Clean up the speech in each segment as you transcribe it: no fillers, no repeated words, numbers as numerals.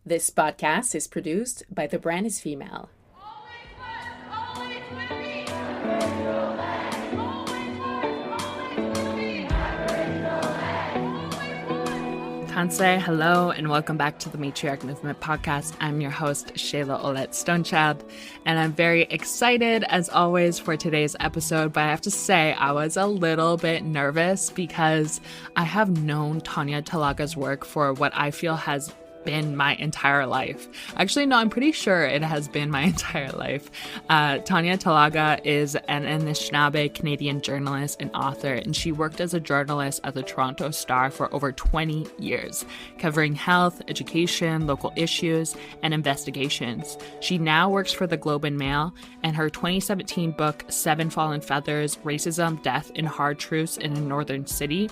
This podcast is produced by The Brand is Female. Tansei, hello, and welcome back to the Matriarch Movement podcast. I'm your host, Shayla Olette Stonechild, and I'm very excited, as always, for today's episode. But I have to say, I was a little bit nervous because I have known Tanya Talaga's work for what I feel has been my entire life. Actually, no, I'm pretty sure it has been my entire life. Tanya Talaga is an Anishinaabe Canadian journalist and author, and she worked as a journalist at the Toronto Star for over 20 years, covering health, education, local issues, and investigations. She now works for the Globe and Mail, and her 2017 book, Seven Fallen Feathers, Racism, Death, and Hard Truths in a Northern City,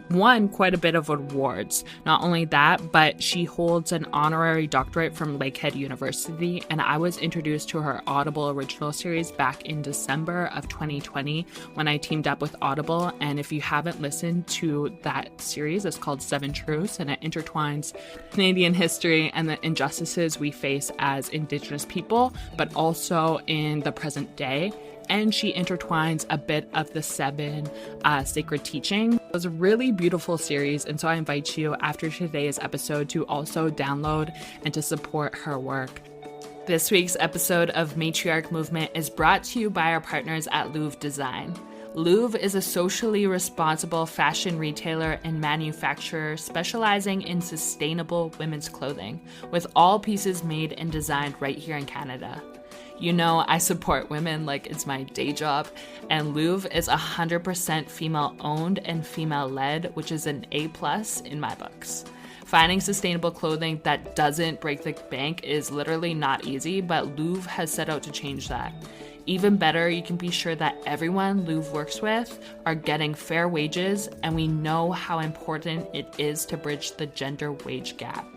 won quite a bit of awards. Not only that, but she holds an honorary doctorate from Lakehead University, and I was introduced to her Audible original series back in December of 2020 when I teamed up with Audible. And if you haven't listened to that series, it's called Seven Truths, and it intertwines Canadian history and the injustices we face as Indigenous people, but also in the present day. And she intertwines a bit of the seven sacred teaching. It was a really beautiful series, and so I invite you after today's episode to also download and to support her work. This week's episode of Matriarch Movement is brought to you by our partners at Louvre Design. Louvre is a socially responsible fashion retailer and manufacturer specializing in sustainable women's clothing, with all pieces made and designed right here in Canada. You know, I support women like it's my day job, and Louvre is 100% female owned and female led, which is an A+ in my books. Finding sustainable clothing that doesn't break the bank is literally not easy, but Louvre has set out to change that. Even better, you can be sure that everyone Louvre works with are getting fair wages, and we know how important it is to bridge the gender wage gap.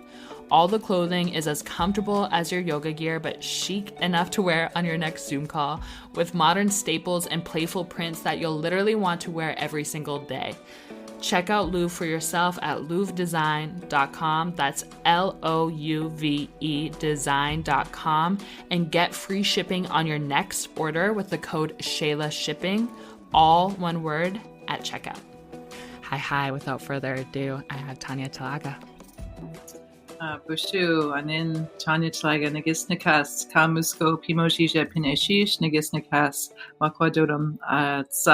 All the clothing is as comfortable as your yoga gear, but chic enough to wear on your next Zoom call, with modern staples and playful prints that you'll literally want to wear every single day. Check out Louvre for yourself at louvredesign.com. That's LOUVE design.com, and get free shipping on your next order with the code ShaylaShipping, all one word, at checkout. Hi, without further ado, I have Tanya Talaga. Bushu, anin Tanya Talaga, nagisnikas, kamusko, pimojija, pineshish, nagisnikas, wakwadotum. It's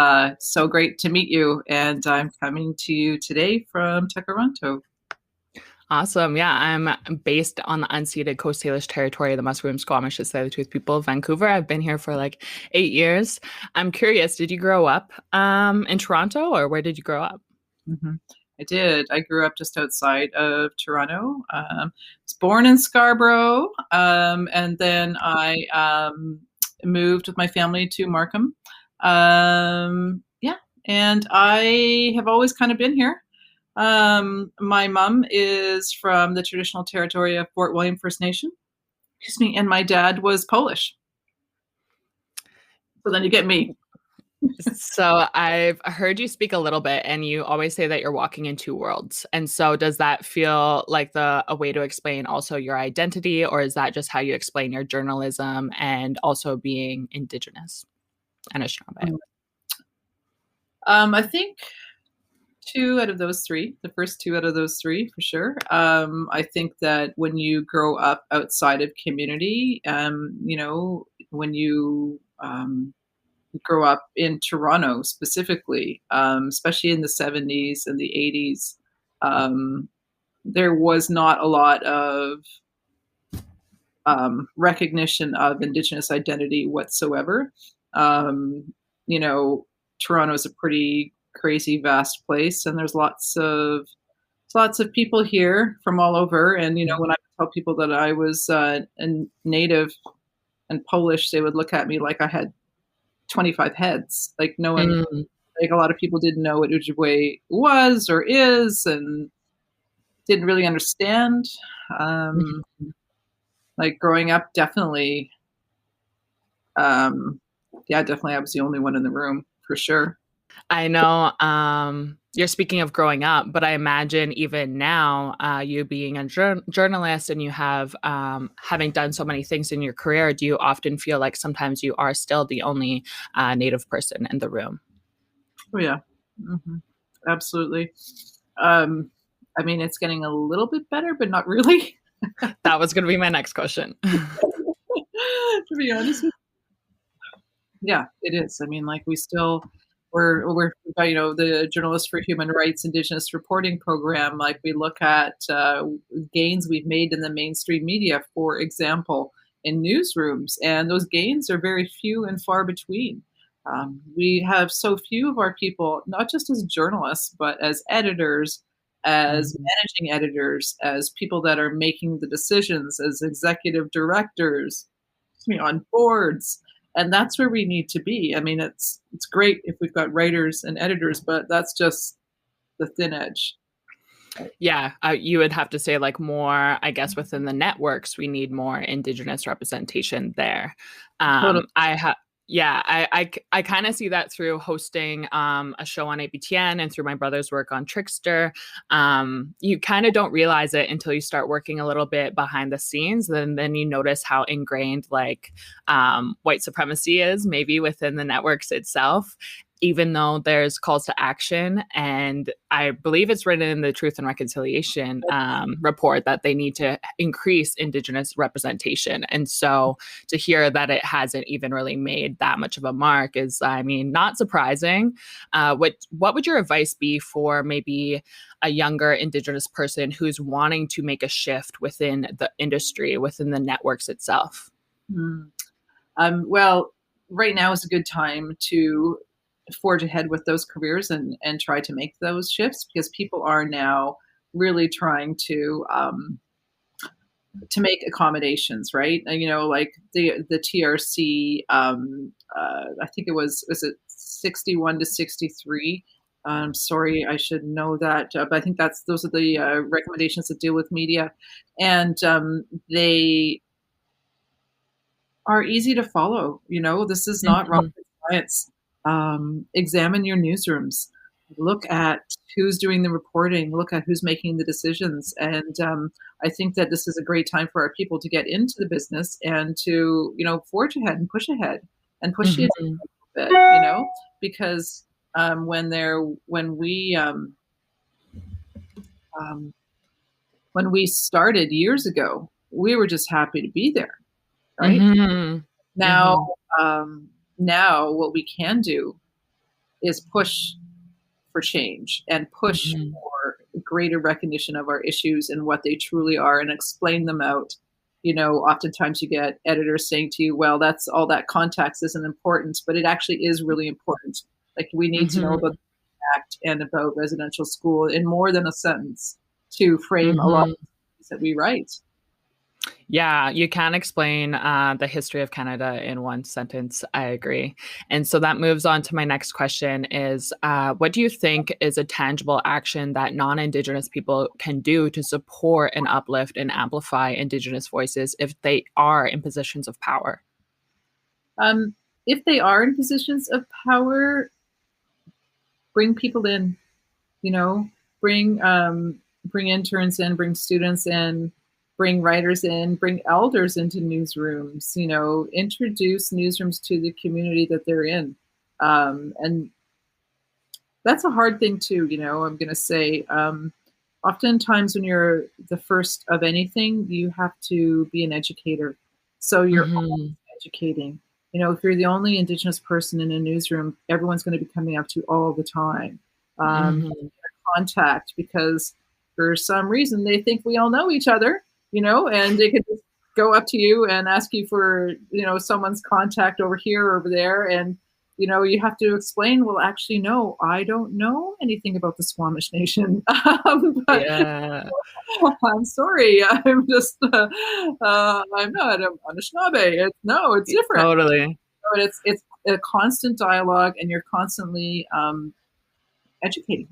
so great to meet you, and I'm coming to you today from Tekaronto. Awesome. Yeah, I'm based on the unceded Coast Salish territory of the Musqueam, Squamish, and Tsleil-Waututh people of Vancouver. I've been here for like 8 years. I'm curious, did you grow up in Toronto, or where did you grow up? Mm-hmm. I did. I grew up just outside of Toronto. Was born in Scarborough, and then I moved with my family to Markham. And I have always kind of been here. My mom is from the traditional territory of Fort William First Nation. Excuse me. And my dad was Polish. So then you get me. So I've heard you speak a little bit, and you always say that you're walking in two worlds. And so does that feel like a way to explain also your identity, or is that just how you explain your journalism and also being Indigenous and Anishinaabe? I think two out of those three, the first two out of those three for sure. I think that when you grow up outside of community, when you grow up in Toronto specifically, especially in the 70s and the 80s, there was not a lot of recognition of Indigenous identity whatsoever. Toronto is a pretty crazy, vast place, and there's lots of people here from all over. And when I tell people that I was a native and Polish, they would look at me like I had 25 heads. Like no one, like a lot of people didn't know what Ojibwe was or is, and didn't really understand. Like growing up, definitely, definitely I was the only one in the room for sure. I know You're speaking of growing up, but I imagine even now, you being a journalist and you have having done so many things in your career, do you often feel like sometimes you are still the only Native person in the room? Oh yeah, hmm absolutely. Um, I mean, it's getting a little bit better, but not really. That was going to be my next question. To be honest with you. Yeah, it is. I mean, like we're the Journalists for Human Rights Indigenous Reporting Program. Like we look at gains we've made in the mainstream media, for example, in newsrooms, and those gains are very few and far between. We have so few of our people, not just as journalists, but as editors, as Mhm. managing editors, as people that are making the decisions, as executive directors, on boards. And that's where we need to be. I mean, it's great if we've got writers and editors, but that's just the thin edge. Yeah, you would have to say like more, I guess, within the networks, we need more Indigenous representation there. Totally. I have, yeah, I kind of see that through hosting a show on ABTN and through my brother's work on Trickster. You kind of don't realize it until you start working a little bit behind the scenes, then you notice how ingrained like white supremacy is maybe within the networks itself, even though there's calls to action. And I believe it's written in the Truth and Reconciliation report that they need to increase Indigenous representation. And so to hear that it hasn't even really made that much of a mark is, I mean, not surprising. What would your advice be for maybe a younger Indigenous person who's wanting to make a shift within the industry, within the networks itself? Mm. Well, right now is a good time to forge ahead with those careers and try to make those shifts, because people are now really trying to make accommodations, right? And, like the TRC, I think was it 61 to 63. Sorry, I should know that, but I think those are the recommendations that deal with media, and they are easy to follow. This is not rocket Mhm. science. Examine your newsrooms. Look at who's doing the reporting. Look at who's making the decisions. And I think that this is a great time for our people to get into the business and to, forge ahead and push the agenda Mhm. a bit, because um, when we started years ago, we were just happy to be there, right? Mhm. Now, Mhm. um, now what we can do is push for change and push Mhm. for greater recognition of our issues and what they truly are and explain them out. Oftentimes you get editors saying to you, well, that's all that context isn't important, but it actually is really important. Like we need to know about Mhm. the act and about residential school in more than a sentence to frame a lot of Mhm. things that we write. Yeah, you can explain the history of Canada in one sentence. I agree. And so that moves on to my next question is, what do you think is a tangible action that non-Indigenous people can do to support and uplift and amplify Indigenous voices if they are in positions of power? Um, if they are in positions of power, bring people in, you know, bring bring interns in, bring students in, bring writers in, bring elders into newsrooms, introduce newsrooms to the community that they're in. And that's a hard thing too, I'm going to say. Oftentimes when you're the first of anything, you have to be an educator. So you're always Mhm. educating. If you're the only Indigenous person in a newsroom, everyone's going to be coming up to you all the time. Mhm. Contact, because for some reason they think we all know each other, and they could just go up to you and ask you for, someone's contact over here or over there. And, you have to explain, well, actually, no, I don't know anything about the Squamish Nation. But Yeah, I'm sorry, I'm just, I'm not a Anishinaabe. No, it's different. totally. But it's a constant dialogue, and you're constantly educating.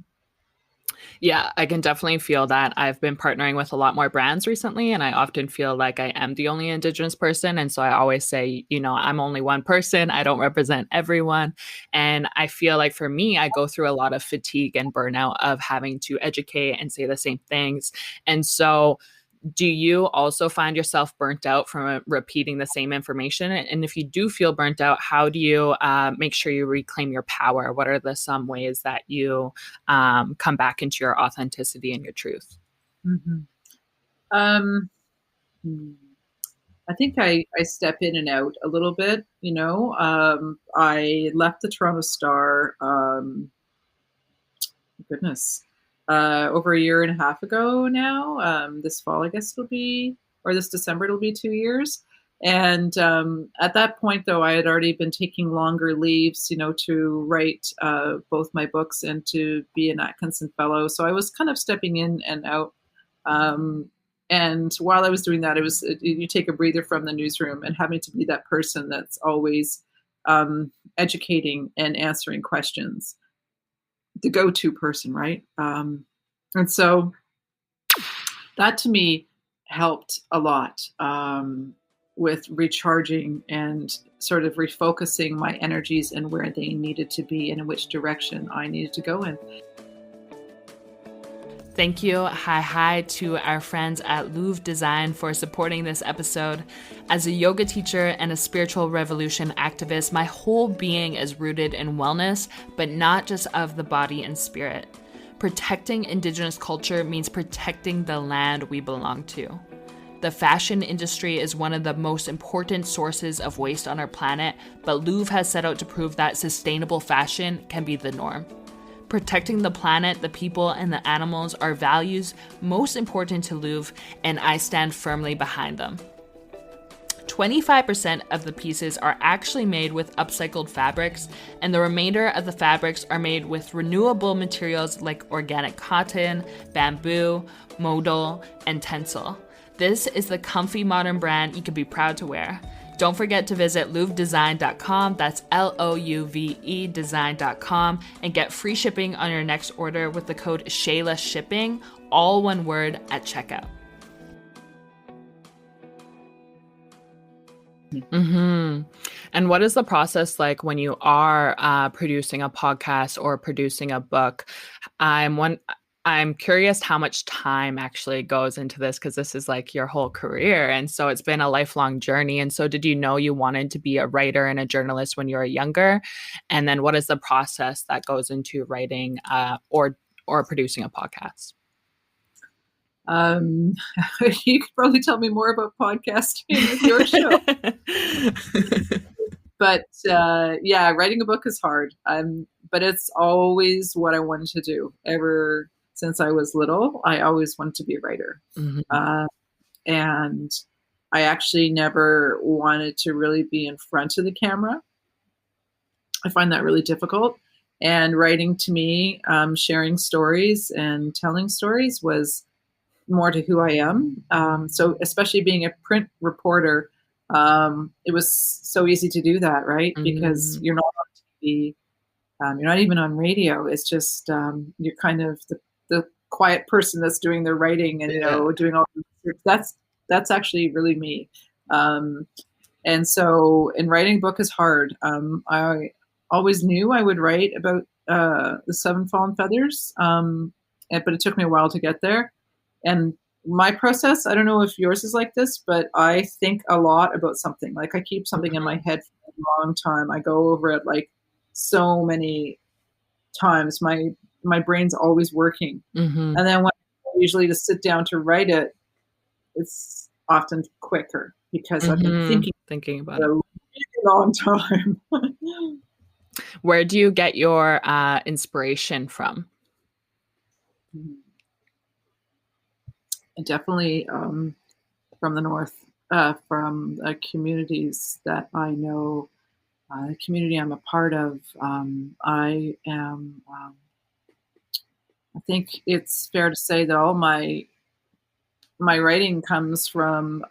Yeah, I can definitely feel that. I've been partnering with a lot more brands recently, and I often feel like I am the only Indigenous person. And so I always say, I'm only one person. I don't represent everyone. And I feel like for me, I go through a lot of fatigue and burnout of having to educate and say the same things. And so do you also find yourself burnt out from repeating the same information? And if you do feel burnt out, how do you make sure you reclaim your power? What are some ways that you come back into your authenticity and your truth? Mm-hmm. Um, I think I step in and out a little bit. I left the Toronto Star. Goodness, over a year and a half ago now. This fall, I guess it'll be, or this December, it'll be 2 years. And at that point, though, I had already been taking longer leaves, to write both my books and to be an Atkinson Fellow. So I was kind of stepping in and out. And while I was doing that, you take a breather from the newsroom and having to be that person that's always educating and answering questions, the go-to person, right? And so that to me helped a lot with recharging and sort of refocusing my energies and where they needed to be and in which direction I needed to go in. Thank you, hi to our friends at Louvre Design for supporting this episode. As a yoga teacher and a spiritual revolution activist, my whole being is rooted in wellness, but not just of the body and spirit. Protecting Indigenous culture means protecting the land we belong to. The fashion industry is one of the most important sources of waste on our planet, but Louvre has set out to prove that sustainable fashion can be the norm. Protecting the planet, the people, and the animals are values most important to Louvre, and I stand firmly behind them. 25% of the pieces are actually made with upcycled fabrics, and the remainder of the fabrics are made with renewable materials like organic cotton, bamboo, modal, and tencel. This is the comfy modern brand you can be proud to wear. Don't forget to visit louvedesign.com, that's L-O-U-V-E design.com, and get free shipping on your next order with the code ShaylaShipping, all one word, at checkout. Mm-hmm. And what is the process like when you are producing a podcast or producing a book? I'm curious how much time actually goes into this, because this is like your whole career. And so it's been a lifelong journey. And so did you know you wanted to be a writer and a journalist when you were younger? And then what is the process that goes into writing or producing a podcast? You could probably tell me more about podcasting with your show. But yeah, writing a book is hard. But it's always what I wanted to do. Ever since I was little, I always wanted to be a writer. Mm-hmm. And I actually never wanted to really be in front of the camera. I find that really difficult. And writing to me, sharing stories and telling stories was more to who I am. So especially being a print reporter, it was so easy to do that, right? Mm-hmm. Because you're not on TV, you're not even on radio. It's just you're kind of the quiet person that's doing the writing and doing all the research. That's actually really me. And so, in writing a book is hard. I always knew I would write about the Seven Fallen Feathers, but it took me a while to get there. And my process, I don't know if yours is like this, but I think a lot about something. Like I keep something in my head for a long time. I go over it like so many times. My brain's always working. Mm-hmm. And then when usually to sit down to write it, it's often quicker because mm-hmm. I've been thinking about it a really long time. Where do you get your inspiration from? Definitely from the North, from communities that I know, the community I'm a part of. I think it's fair to say that all my writing comes from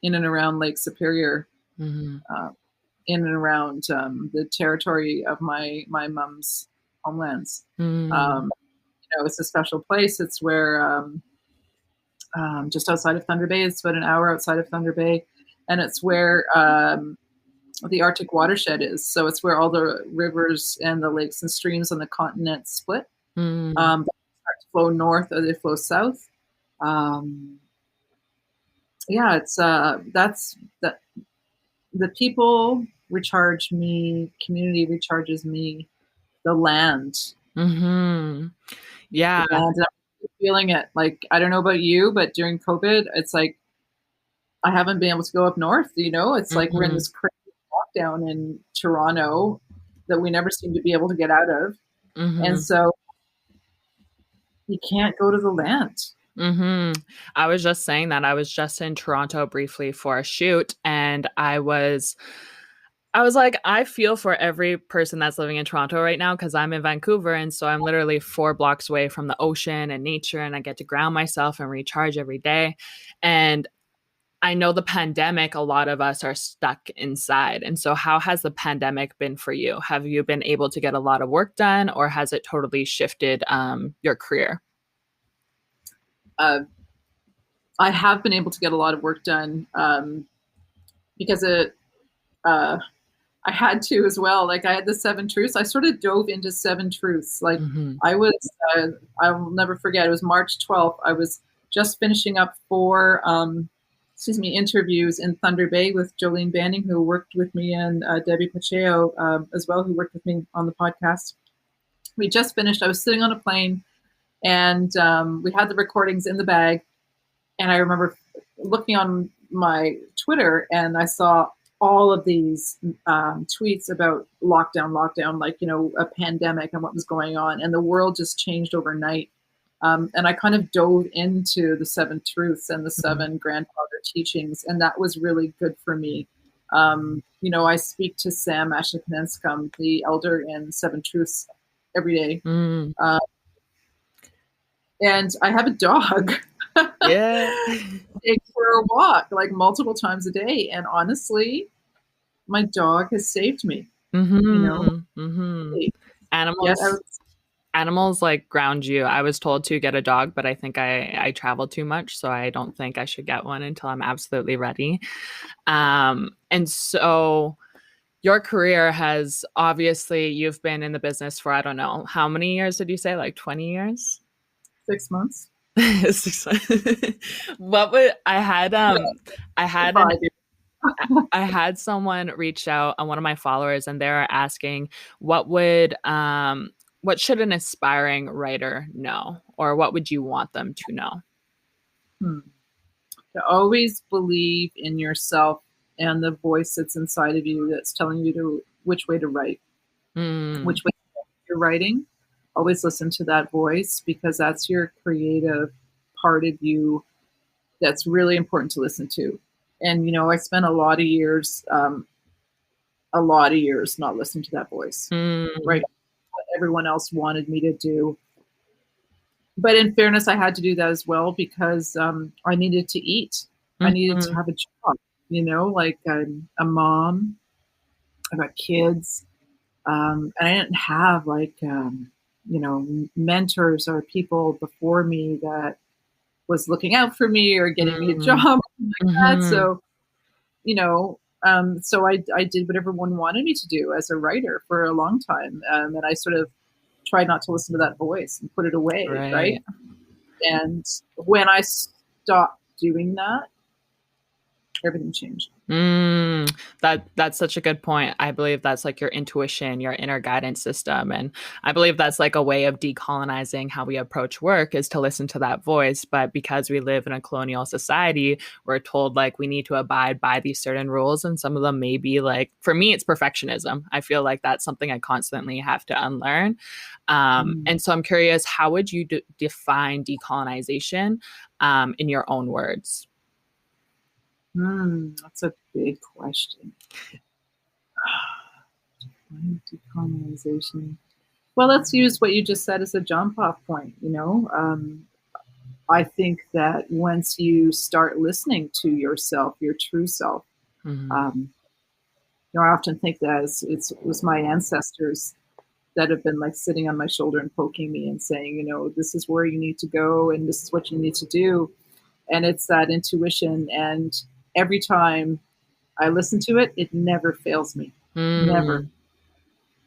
in and around Lake Superior, mm-hmm. In and around the territory of my mom's homelands. Mm. it's a special place. It's where just outside of Thunder Bay. It's about an hour outside of Thunder Bay, and it's where the Arctic watershed is. So it's where all the rivers and the lakes and streams on the continent split. They start to flow north or they flow south. It's that's that. The people recharge me. Community recharges me. The land. Yeah. The land. I'm feeling it. Like, I don't know about you, but during COVID, it's like I haven't been able to go up north. It's like we're in this crazy lockdown in Toronto that we never seem to be able to get out of. And so you can't go to the land. I was just saying that. I was just in Toronto briefly for a shoot, and I was like, I feel for every person that's living in Toronto right now, because I'm in Vancouver, and so I'm literally 4 blocks away from the ocean and nature, and I get to ground myself and recharge every day. And I know the pandemic, a lot of us are stuck inside. And so how has the pandemic been for you? Have you been able to get a lot of work done, or has it totally shifted your career? I have been able to get a lot of work done because I had to as well. Like, I had the 7 truths. I sort of dove into 7 truths. Like, I was, I will never forget, it was March 12th. I was just finishing up 4 interviews in Thunder Bay with Jolene Banning, who worked with me, and Debbie Pacheco as well, who worked with me on the podcast. We just finished. I was sitting on a plane, and we had the recordings in the bag. And I remember looking on my Twitter, and I saw all of these tweets about lockdown, like, a pandemic and what was going on. And the world just changed overnight. And I kind of dove into the 7 truths and the 7 grandfather teachings. And that was really good for me. I speak to Sam Ashkenenskum, the elder in 7 truths, every day. And I have a dog. Yeah. Take for a walk like multiple times a day. And honestly, my dog has saved me. Animals like ground you. I was told to get a dog, but I think I travel too much, so I don't think I should get one until I'm absolutely ready. And so your career has, obviously, you've been in the business for, I don't know, how many years did you say? Like 20 years? 6 months. What would I had someone reach out on one of my followers, and they're asking what should an aspiring writer know, or what would you want them to know? To always believe in yourself and the voice that's inside of you that's telling you which way to write, which way you're writing. Always listen to that voice, because that's your creative part of you that's really important to listen to. And, I spent a lot of years not listening to that voice, right? What everyone else wanted me to do. But in fairness, I had to do that as well, because I needed to eat. I needed to have a job, like I'm a mom, I've got kids. And I didn't have mentors or people before me that was looking out for me or getting me a job like that. So, so I did what everyone wanted me to do as a writer for a long time. And I sort of tried not to listen to that voice and put it away. Right. And when I stopped doing that, everything changed. That's such a good point. I believe that's like your intuition, your inner guidance system. And I believe that's like a way of decolonizing how we approach work, is to listen to that voice. But because we live in a colonial society, we're told like we need to abide by these certain rules. And some of them may be like, for me, it's perfectionism. I feel like that's something I constantly have to unlearn. And so I'm curious, how would you define decolonization in your own words? That's a big question. Decolonization. Well, let's use what you just said as a jump-off point. I think that once you start listening to yourself, your true self, I often think that it was my ancestors that have been like sitting on my shoulder and poking me and saying, you know, this is where you need to go and this is what you need to do. And it's that intuition. And every time I listen to it, it never fails me. Never.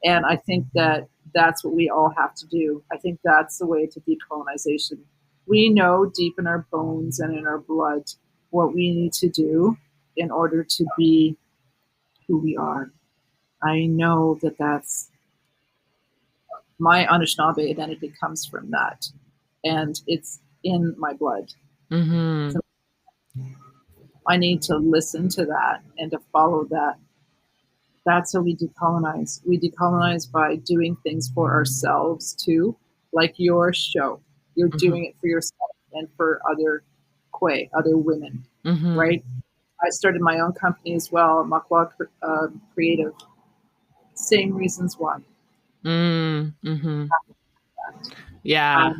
And I think that that's what we all have to do. I think that's the way to decolonization. We know deep in our bones and in our blood what we need to do in order to be who we are. I know that that's my Anishinaabe identity comes from that, and it's in my blood. So I need to listen to that and to follow that. That's how we decolonize. We decolonize by doing things for ourselves too, like your show. You're doing it for yourself and for other Kwe, other women, right? I started my own company as well, Makwa Creative. Same reasons why. Yeah.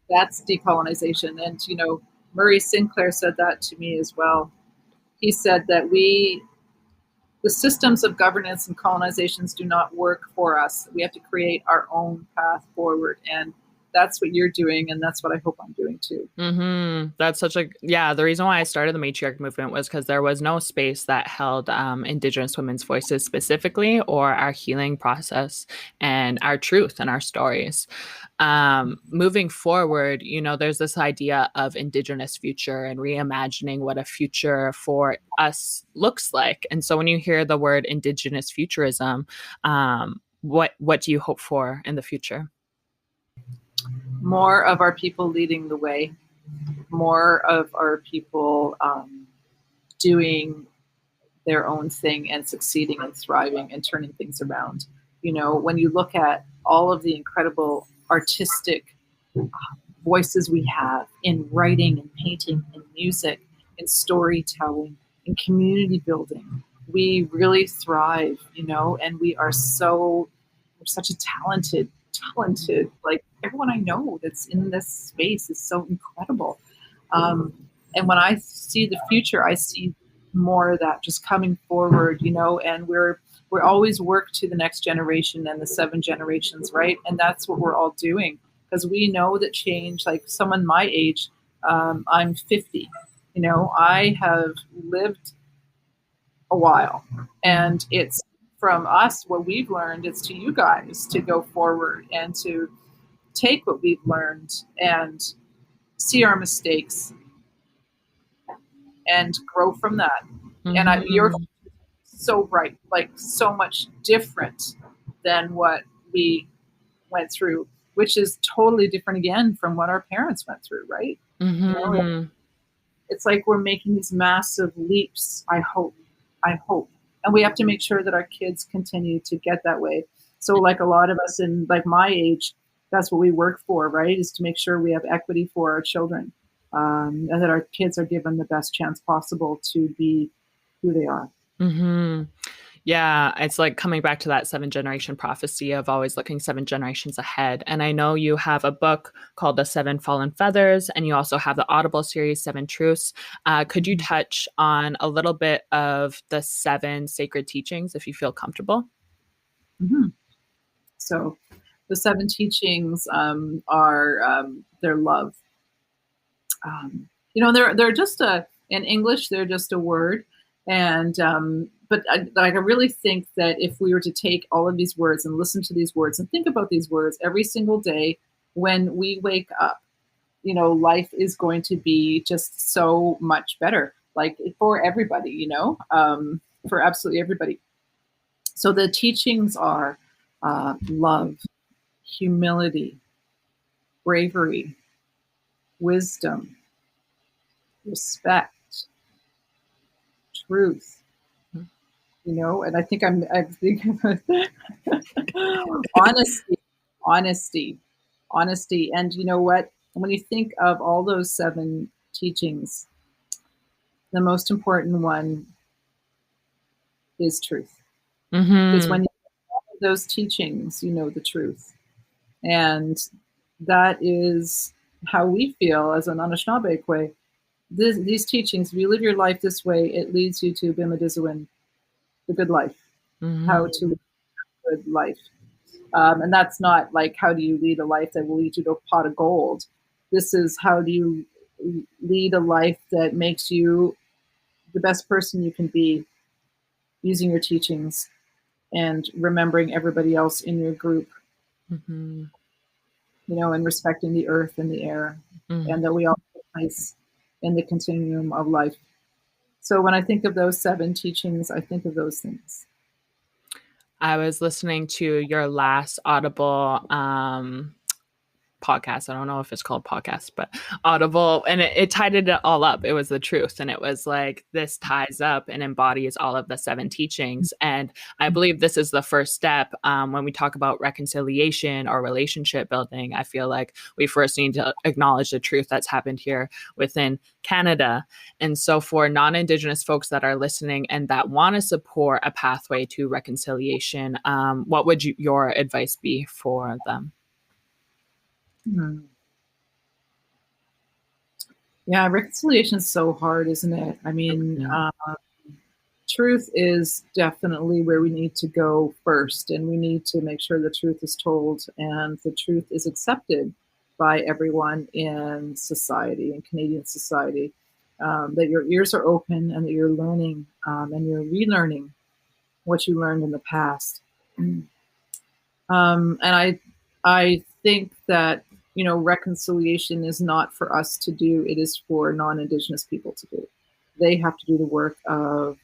That's decolonization. And, you know, Murray Sinclair said that to me as well. He said that the systems of governance and colonizations do not work for us. We have to create our own path forward. And that's what you're doing. And that's what I hope I'm doing too. That's such a, the reason why I started the Matriarch Movement was because there was no space that held Indigenous women's voices specifically, or our healing process and our truth and our stories. Moving forward, you know, there's this idea of Indigenous future and reimagining what a future for us looks like. And so when you hear the word Indigenous futurism, what do you hope for in the future? More of our people leading the way, more of our people doing their own thing and succeeding and thriving and turning things around. You know, when you look at all of the incredible artistic voices we have in writing and painting and music and storytelling and community building, we really thrive, you know, and we're such a talented, like everyone I know that's in this space is so incredible. And when I see the future, I see more of that just coming forward, you know, and we're always work to the next generation and the 7 generations, right? And that's what we're all doing, because we know that change, like someone my age, I'm 50, you know, I have lived a while, and it's from us, what we've learned, it's to you guys to go forward and to take what we've learned and see our mistakes and grow from that. And you're so right, like so much different than what we went through, which is totally different again from what our parents went through, right? You know, it's like we're making these massive leaps, I hope. And we have to make sure that our kids continue to get that way. So like a lot of us in like my age, that's what we work for, right? Is to make sure we have equity for our children, and that our kids are given the best chance possible to be who they are. Yeah, it's like coming back to that 7-generation prophecy of always looking 7 generations ahead. And I know you have a book called The 7 Fallen Feathers, and you also have the Audible series, 7 Truths. Could you touch on a little bit of the 7 sacred teachings, if you feel comfortable? So the 7 teachings are their love. You know, they're just in English, they're just a word. And but I really think that if we were to take all of these words and listen to these words and think about these words every single day when we wake up, you know, life is going to be just so much better, like for everybody, you know, for absolutely everybody. So the teachings are love, humility, bravery, wisdom, respect, truth, you know, and I think I'm thinking honesty. And you know what? When you think of all those 7 teachings, the most important one is truth. Because when you follow those teachings, you know the truth. And that is how we feel as an Anishinaabe Kwe. These teachings, if you live your life this way, it leads you to Bimadiziwin, the good life, how to live a good life. And that's not like, how do you lead a life that will lead you to a pot of gold? This is, how do you lead a life that makes you the best person you can be, using your teachings and remembering everybody else in your group, Mm-hmm. And respecting the earth and the air, and that we all have a place in the continuum of life. So when I think of those 7 teachings, I think of those things. I was listening to your last Audible podcast. I don't know if it's called podcast, but Audible, and it tied it all up. It was the truth, and it was like, this ties up and embodies all of the 7 teachings. And I believe this is the first step when we talk about reconciliation or relationship building. I feel like we first need to acknowledge the truth that's happened here within Canada. And so for non-Indigenous folks that are listening and that want to support a pathway to reconciliation, what would your advice be for them? Yeah, reconciliation is so hard, isn't it? I mean, truth is definitely where we need to go first, and we need to make sure the truth is told and the truth is accepted by everyone in society, in Canadian society, that your ears are open and that you're learning and you're relearning what you learned in the past. And I think that, reconciliation is not for us to do. It is for non-Indigenous people to do. They have to do the work of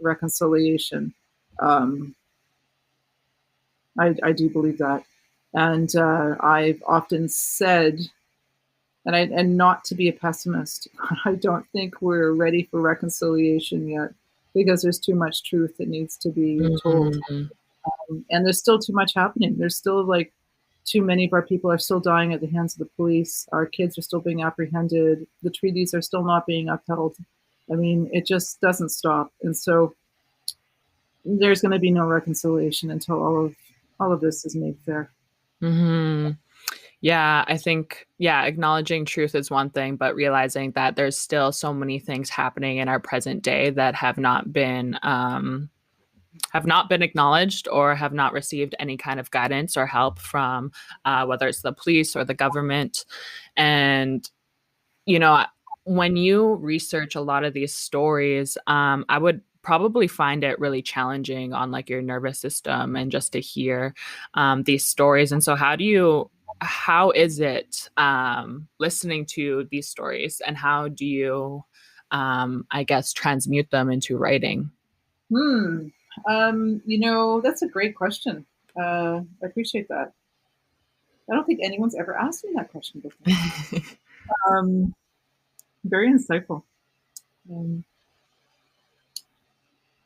reconciliation. I do believe that. And I've often said, and not to be a pessimist, I don't think we're ready for reconciliation yet, because there's too much truth that needs to be told. And there's still too much happening. There's still too many of our people are still dying at the hands of the police. Our kids are still being apprehended. The treaties are still not being upheld. I mean, it just doesn't stop. And so there's going to be no reconciliation until all of this is made fair. Yeah, I think, acknowledging truth is one thing, but realizing that there's still so many things happening in our present day that have not been acknowledged or have not received any kind of guidance or help from whether it's the police or the government. And, when you research a lot of these stories, I would probably find it really challenging on your nervous system and just to hear these stories. And so how is it listening to these stories, and how do you, I guess, transmute them into writing? That's a great question. I appreciate that. I don't think anyone's ever asked me that question before. Very insightful.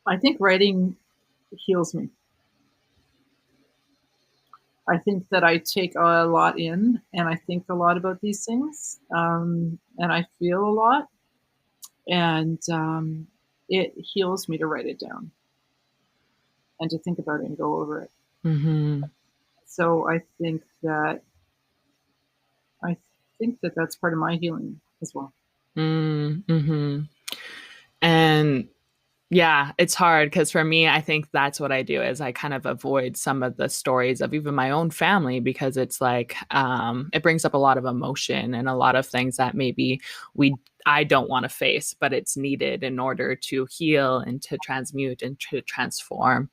I think writing heals me. I think that I take a lot in, and I think a lot about these things, and I feel a lot, and it heals me to write it down and to think about it and go over it. So I think that that's part of my healing as well. And yeah, it's hard because for me, I think that's what I do is I kind of avoid some of the stories of even my own family, because it's it brings up a lot of emotion and a lot of things that maybe I don't want to face, but it's needed in order to heal and to transmute and to transform.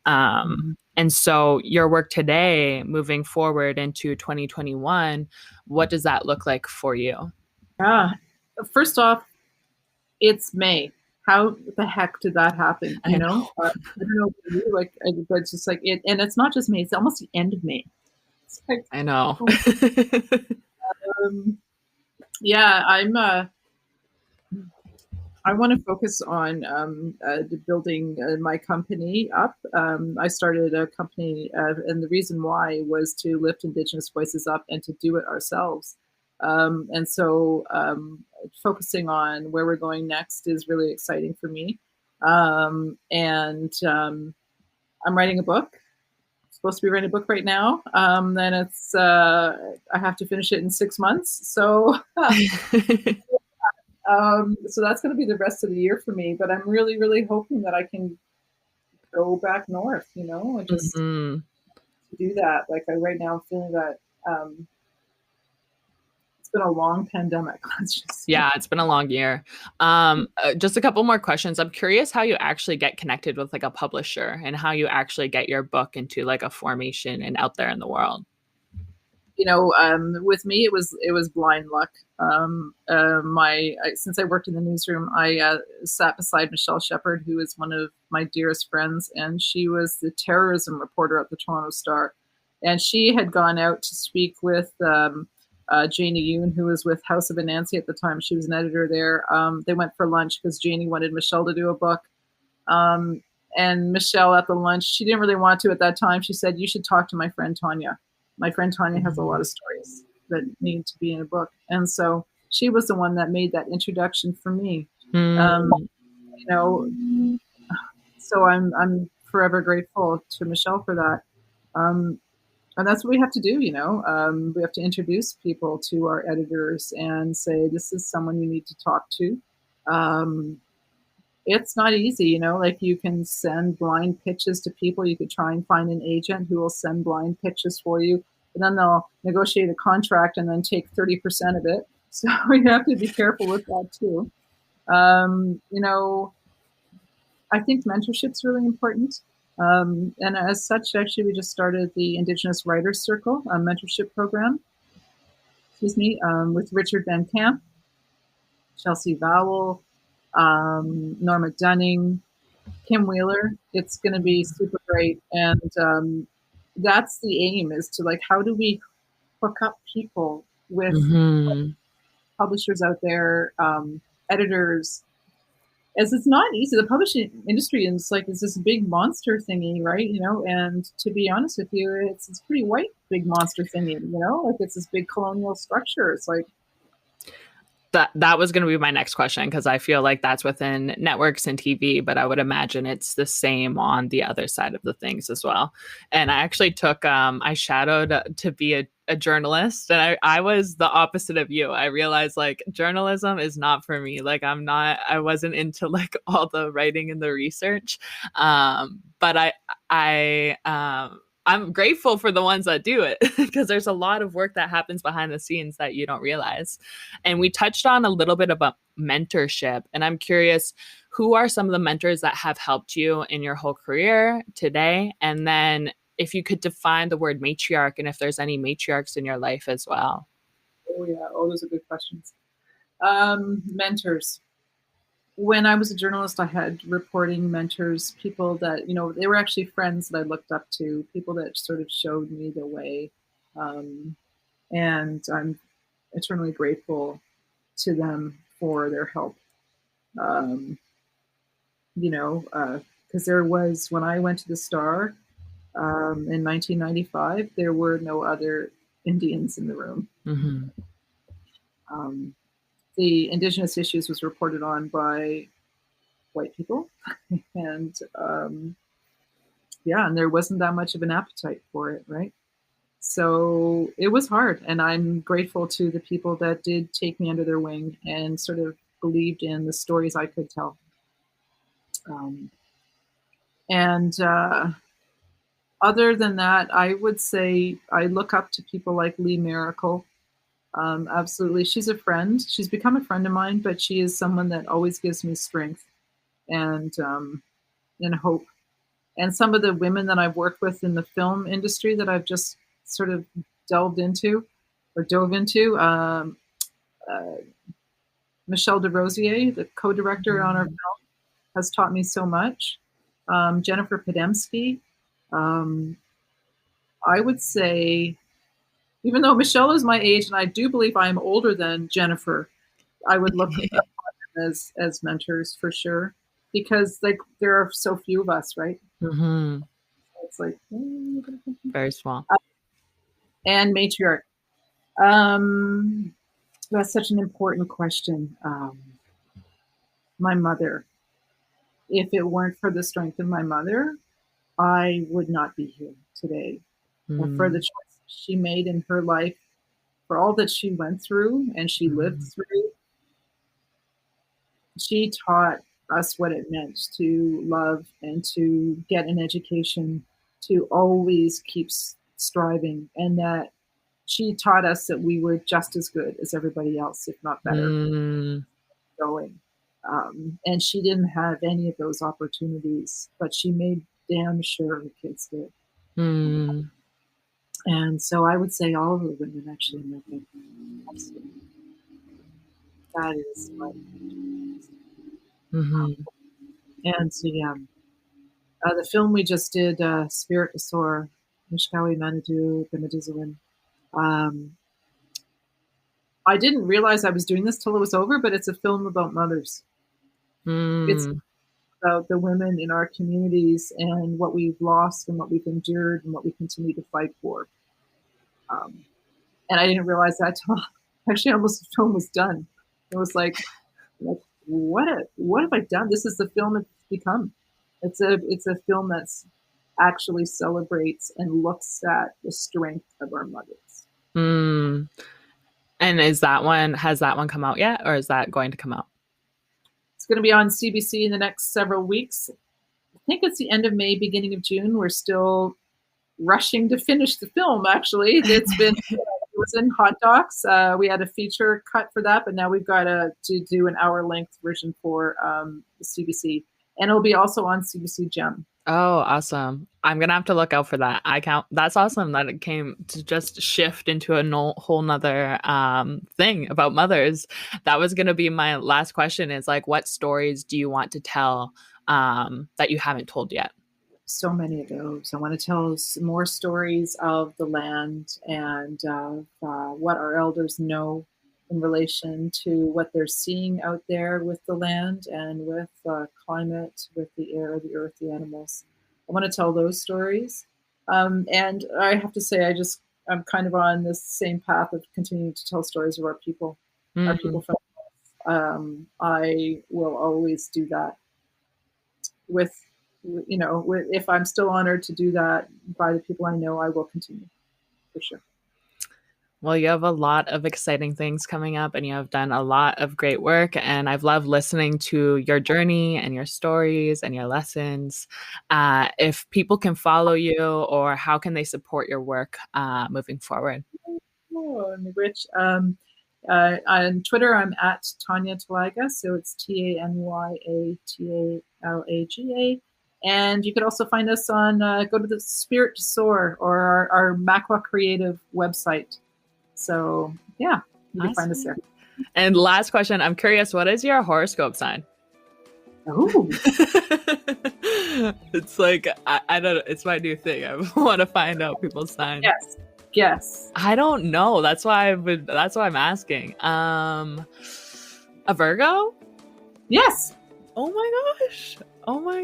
And so your work today, moving forward into 2021, what does that look like for you? First off, it's May. How the heck did that happen? I don't know. But it's just it, and it's not just May. It's almost the end of May. I know. I want to focus on building my company up. I started a company, and the reason why was to lift Indigenous voices up and to do it ourselves. And so focusing on where we're going next is really exciting for me. And I'm writing a book. I'm supposed to be writing a book right now. Then it's I have to finish it in 6 months. So so that's going to be the rest of the year for me. But I'm really, really hoping that I can go back north, and just to do that. Like right now, I'm feeling that it's been a long pandemic. Let's just say. Yeah, it's been a long year. Just a couple more questions. I'm curious how you actually get connected with like a publisher and how you actually get your book into like a formation and out there in the world. With me, it was blind luck. Since I worked in the newsroom, I sat beside Michelle Shepherd, who is one of my dearest friends, and she was the terrorism reporter at the Toronto Star, and she had gone out to speak with Janie Yoon, who was with House of Anansi at the time. She was an editor there. They went for lunch because Janie wanted Michelle to do a book. And Michelle at the lunch, she didn't really want to at that time. She said, "You should talk to my friend Tanya. My friend Tanya has a lot of stories that need to be in a book." And so she was the one that made that introduction for me. So I'm forever grateful to Michelle for that. And that's what we have to do, we have to introduce people to our editors and say, this is someone you need to talk to. It's not easy, like you can send blind pitches to people. You could try and find an agent who will send blind pitches for you, and then they'll negotiate a contract and then take 30% of it. So you have to be careful with that too. I think mentorship's really important. And as such, actually, we just started the Indigenous Writers Circle, a mentorship program, with Richard Van Camp, Chelsea Vowell, Norma Dunning, Kim Wheeler. It's going to be super great. And that's the aim, is to how do we hook up people with publishers out there, editors, as it's not easy. The publishing industry is it's this big monster thingy, right? And to be honest with you, it's pretty white, big monster thingy, it's this big colonial structure. It's that was going to be my next question, because I feel like that's within networks and TV, but I would imagine it's the same on the other side of the things as well. And I actually took, I shadowed to be a journalist, and I was the opposite of you. I realized journalism is not for me. I wasn't into all the writing and the research. But I'm grateful for the ones that do it, because there's a lot of work that happens behind the scenes that you don't realize. And we touched on a little bit about mentorship, and I'm curious, who are some of the mentors that have helped you in your whole career today? And then if you could define the word matriarch, and if there's any matriarchs in your life as well. Oh yeah. Oh, those are good questions. Mentors. When I was a journalist, I had reporting mentors, people that, they were actually friends that I looked up to, people that sort of showed me the way. And I'm eternally grateful to them for their help. Because there was, when I went to the Star in 1995, there were no other Indians in the room. The Indigenous issues was reported on by white people, and and there wasn't that much of an appetite for it, right? So it was hard, and I'm grateful to the people that did take me under their wing and sort of believed in the stories I could tell. Other than that, I would say I look up to people like Lee Miracle. Absolutely. She's a friend. She's become a friend of mine, but she is someone that always gives me strength and hope. And some of the women that I've worked with in the film industry that I've just sort of dove into, Michelle DeRosier, the co-director on our film, has taught me so much. Jennifer Podemsky. I would say, even though Michelle is my age, and I do believe I am older than Jennifer, I would look at them as mentors for sure, because there are so few of us, right? It's very small. And matriarch. That's such an important question. My mother. If it weren't for the strength of my mother, I would not be here today. For the choice she made in her life, for all that she went through and she lived through, she taught us what it meant to love and to get an education, to always keep striving, and that she taught us that we were just as good as everybody else, if not better, going. And she didn't have any of those opportunities, but she made damn sure her kids did. And so I would say all of the women actually in my family. Absolutely. That is what. And so, yeah. The film we just did, Spirit Asor, Mishkawi Manadu, Benedizuin. I didn't realize I was doing this till it was over, but it's a film about mothers. It's about the women in our communities and what we've lost and what we've endured and what we continue to fight for. And I didn't realize that till actually almost the film was done. It was like what have I done? This is the film it's become. It's a film that's actually celebrates and looks at the strength of our mothers. And has that one come out yet, or is that going to come out? It's going to be on CBC in the next several weeks. I think it's the end of May, beginning of June. We're still rushing to finish the film, actually. It's been, it was in hot docs. We had a feature cut for that, but now we've got to do an hour-length version for the CBC. And it'll be also on CBC Gem. Oh, awesome. I'm going to have to look out for that. That's awesome that it came to just shift into a whole nother thing about mothers. That was going to be my last question, is like, what stories do you want to tell that you haven't told yet? So many of those. I want to tell some more stories of the land and what our elders know in relation to what they're seeing out there with the land and with climate, with the air, the earth, the animals. I want to tell those stories. And I have to say, I'm kind of on this same path of continuing to tell stories of our people, our people from I will always do that if I'm still honored to do that by the people I know, I will continue for sure. Well, you have a lot of exciting things coming up, and you have done a lot of great work, and I've loved listening to your journey and your stories and your lessons. If people can follow you, or how can they support your work moving forward? Oh, Rich. On Twitter, I'm at Tanya Talaga, so it's TanyataLaga. And you could also find us on, go to the Spirit to Soar, or our Makwa Creative website. So, yeah, you can find us there. And last question, I'm curious, what is your horoscope sign? Oh. It's like, I don't know, it's my new thing. I want to find out people's signs. Yes. I don't know. That's why I'm asking. A Virgo? Yes. Oh my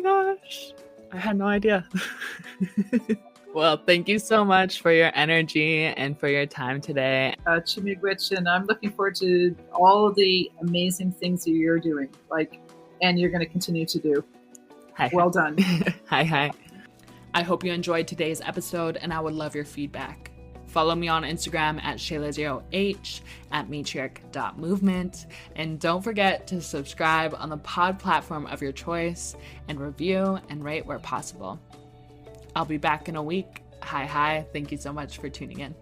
gosh. I had no idea. Well, thank you so much for your energy and for your time today. Chimigwich, and I'm looking forward to all the amazing things that you're doing, and you're going to continue to do. Hi. Well done. Hi. I hope you enjoyed today's episode, and I would love your feedback. Follow me on Instagram at Shayla0H, at matriarch.movement, and don't forget to subscribe on the pod platform of your choice, and review and rate where possible. I'll be back in a week. Hi. Thank you so much for tuning in.